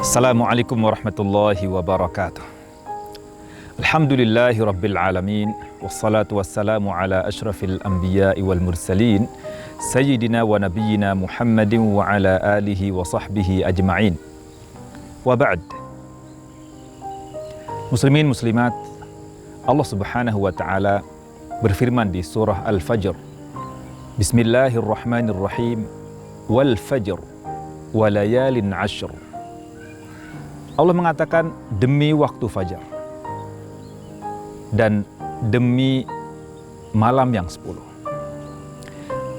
Assalamualaikum warahmatullahi wabarakatuh. Alhamdulillahi rabbil alamin. Wassalatu wassalamu ala ashrafil anbiya'i wal mursalin Sayyidina wa nabiyyina Muhammadin wa ala alihi wa sahbihi ajma'in. Wa ba'd. Muslimin muslimat, Allah subhanahu wa ta'ala berfirman di surah Al-Fajr, Bismillahirrahmanirrahim, Wal fajr wa layalin ashr. Allah mengatakan demi waktu fajar dan demi malam yang 10.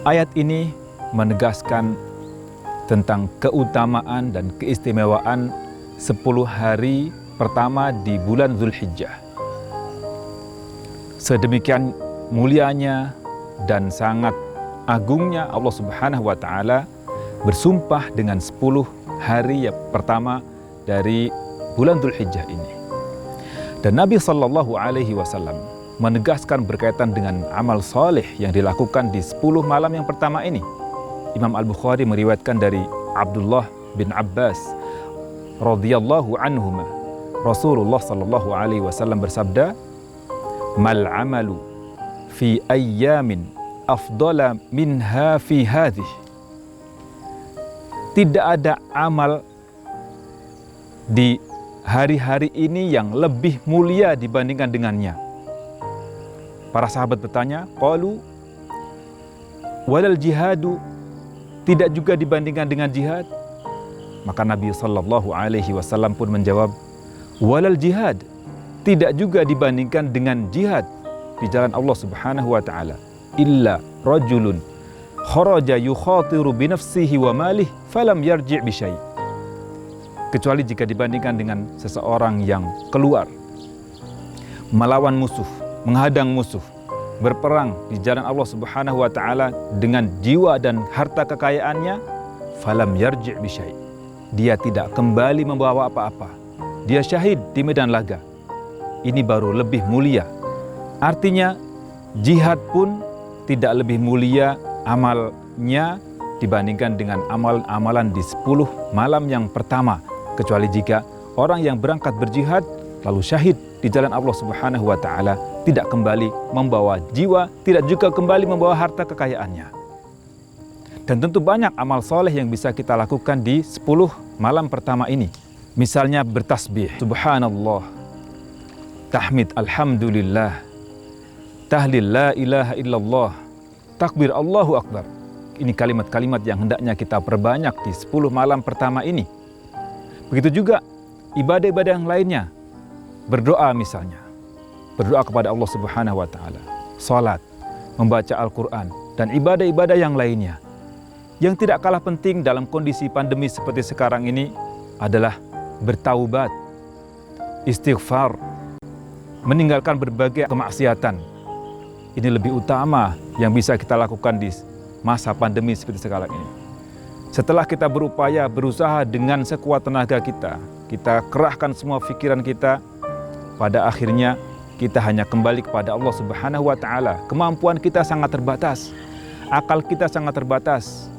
Ayat ini menegaskan tentang keutamaan dan keistimewaan 10 hari pertama di bulan Dzulhijjah. Sedemikian mulianya dan sangat agungnya Allah Subhanahu wa ta'ala bersumpah dengan 10 hari yang pertama dari bulan Dzulhijjah ini. Dan Nabi SAW menegaskan berkaitan dengan amal saleh yang dilakukan di 10 malam yang pertama ini. Imam Al-Bukhari meriwayatkan dari Abdullah bin Abbas radhiyallahu anhuma, Rasulullah SAW bersabda, "Mal amalu fi ayyamin afdala minha fi hadhihi." Tidak ada amal di hari-hari ini yang lebih mulia dibandingkan dengannya. Para sahabat bertanya, qalu walal jihadu, tidak juga dibandingkan dengan jihad? Maka Nabi SAW pun menjawab, walal jihad, tidak juga dibandingkan dengan jihad di jalan Allah Subhanahu wa ta'ala. Illa rajulun kharaja yukhatiru binafsihi wa malih falam yarji' bisyai'. Kecuali jika dibandingkan dengan seseorang yang keluar melawan musuh, menghadang musuh, berperang di jalan Allah Subhanahu wa ta'ala dengan jiwa dan harta kekayaannya, falam yarji' bisyai'. Dia tidak kembali membawa apa-apa. Dia syahid di medan laga. Ini baru lebih mulia. Artinya jihad pun tidak lebih mulia amalnya dibandingkan dengan amalan di 10 malam yang pertama, kecuali jika orang yang berangkat berjihad lalu syahid di jalan Allah Subhanahu wa ta'ala tidak kembali membawa jiwa, tidak juga kembali membawa harta kekayaannya. Dan tentu banyak amal soleh yang bisa kita lakukan di 10 malam pertama ini. Misalnya bertasbih, subhanallah, tahmid alhamdulillah, tahlil la ilaha illallah, takbir Allahu akbar. Ini kalimat-kalimat yang hendaknya kita perbanyak di 10 malam pertama ini. Begitu juga ibadah-ibadah yang lainnya. Berdoa misalnya. Berdoa kepada Allah Subhanahu wa ta'ala. Salat, membaca Al-Quran, dan ibadah-ibadah yang lainnya. Yang tidak kalah penting dalam kondisi pandemi seperti sekarang ini adalah bertaubat, istighfar, meninggalkan berbagai kemaksiatan. Ini lebih utama yang bisa kita lakukan di masa pandemi seperti sekarang ini. Setelah kita berupaya, berusaha dengan sekuat tenaga kita kerahkan semua pikiran kita, pada akhirnya kita hanya kembali kepada Allah Subhanahu wa ta'ala. Kemampuan kita sangat terbatas, akal kita sangat terbatas.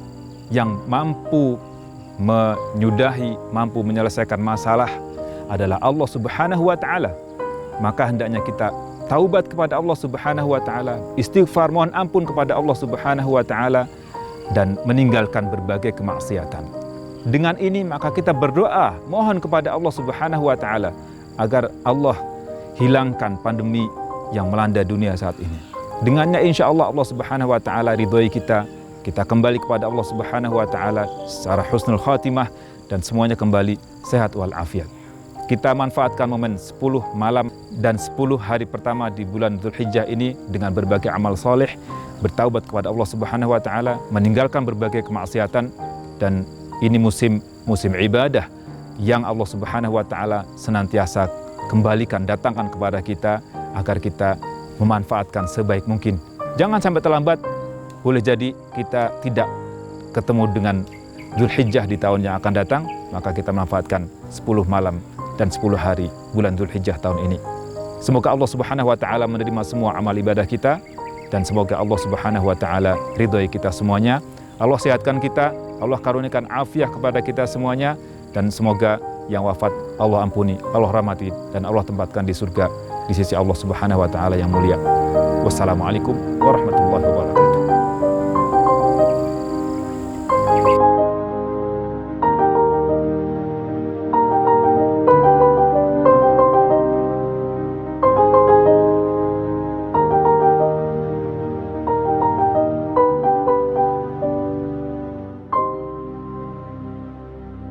Yang mampu menyudahi, mampu menyelesaikan masalah adalah Allah Subhanahu wa ta'ala. Maka hendaknya kita taubat kepada Allah Subhanahu wa ta'ala, istighfar, mohon ampun kepada Allah Subhanahu wa ta'ala, dan meninggalkan berbagai kemaksiatan. Dengan ini maka kita berdoa, mohon kepada Allah Subhanahu wa ta'ala agar Allah hilangkan pandemi yang melanda dunia saat ini. Dengannya insya Allah Allah Subhanahu wa ta'ala ridhoi kita kembali kepada Allah Subhanahu wa ta'ala secara husnul khatimah, dan semuanya kembali sehat walafiat. Kita manfaatkan momen 10 malam dan 10 hari pertama di bulan Dzulhijjah ini dengan berbagai amal soleh, bertaubat kepada Allah Subhanahu wa ta'ala, meninggalkan berbagai kemaksiatan, dan ini musim ibadah yang Allah Subhanahu wa ta'ala senantiasa datangkan kepada kita agar kita memanfaatkan sebaik mungkin. Jangan sampai terlambat, boleh jadi kita tidak ketemu dengan Dzulhijjah di tahun yang akan datang, maka kita manfaatkan 10 malam dan 10 hari bulan Dzulhijjah tahun ini. Semoga Allah Subhanahu wa ta'ala menerima semua amal ibadah kita, dan semoga Allah Subhanahu wa ta'ala ridhoi kita semuanya. Allah sehatkan kita, Allah karuniakan afiah kepada kita semuanya, dan semoga yang wafat Allah ampuni, Allah rahmati, dan Allah tempatkan di surga di sisi Allah Subhanahu wa taala yang mulia. Wassalamualaikum warahmatullahi wabarakatuh.